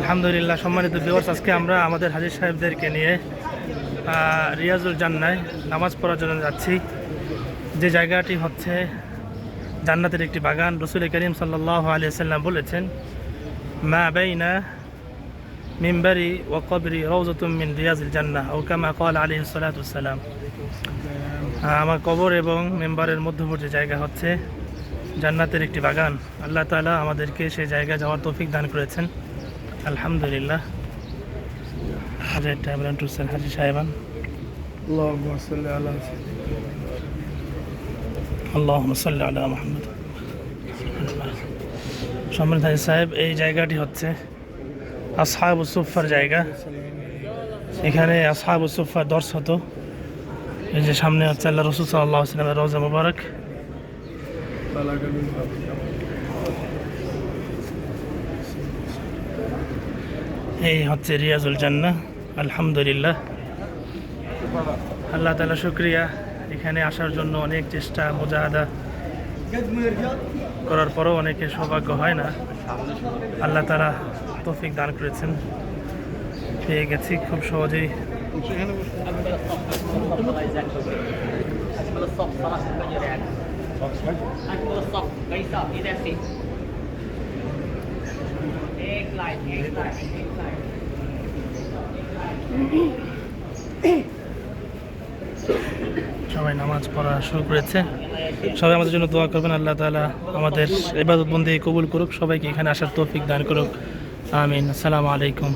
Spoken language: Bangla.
আলহামদুলিল্লাহ সম্মানিত ভিউয়ার্স, আজকে আমরা আমাদের হাজী সাহেবদেরকে নিয়ে রিয়াজুল জান্নায় নামাজ পড়ার জন্য যাচ্ছি। যে জায়গাটি হচ্ছে জান্নাতের একটি বাগান। রাসূল করিম সাল্লাল্লাহু আলাইহি ওয়াসাল্লাম বলেছেন, মা বাইনা মিম্বারি ওয়া কবরি রাউযাতুম মিন রিয়াজিল জান্নাহ, আও কামা ক্বালা আলাইহিস সালাতু ওয়াসসালাম। আমার কবর এবং মেম্বারের মধ্যবর্তী জায়গা হচ্ছে জান্নাতের একটি বাগান। আল্লাহ তাআলা আমাদেরকে সেই জায়গায় যাওয়ার তৌফিক দান করেছেন, আলহামদুলিল্লাহ। হাজার ট্রাভেল ট্যুরসের হাজী সাহেবান, আল্লাহুম্মা সাল্লি আলা মুহাম্মদ। সম্মানিত হাজী সাহেব, এই জায়গাটি হচ্ছে আসহাবুস সুফফার জায়গা। এখানে আসহাবুস সুফফার দর্শ হতো। এই যে সামনে হচ্ছে আল্লাহ রাসূল সাল্লাল্লাহু আলাইহি ওয়াসাল্লামের রওজা মুবারক। এই হচ্ছে রিয়াজুল জান্নাহ, আলহামদুলিল্লাহ। আল্লাহ তাআলা শুকরিয়া, এখানে আসার জন্য অনেক চেষ্টা মুজাহাদা করার পরও অনেকের সৌভাগ্য হয় না। আল্লাহ তাআলা তৌফিক দান করেছেন, পেয়ে গেছি খুব সহজেই। সবাই নামাজ পড়া শুরু করেছে। সবাই আমাদের জন্য দোয়া করবেন, আল্লাহ তাআলা আমাদের ইবাদত বন্দেগী কবুল করুক, সবাইকে এখানে আসার তৌফিক দান করুক, আমিন। আসসালামু আলাইকুম।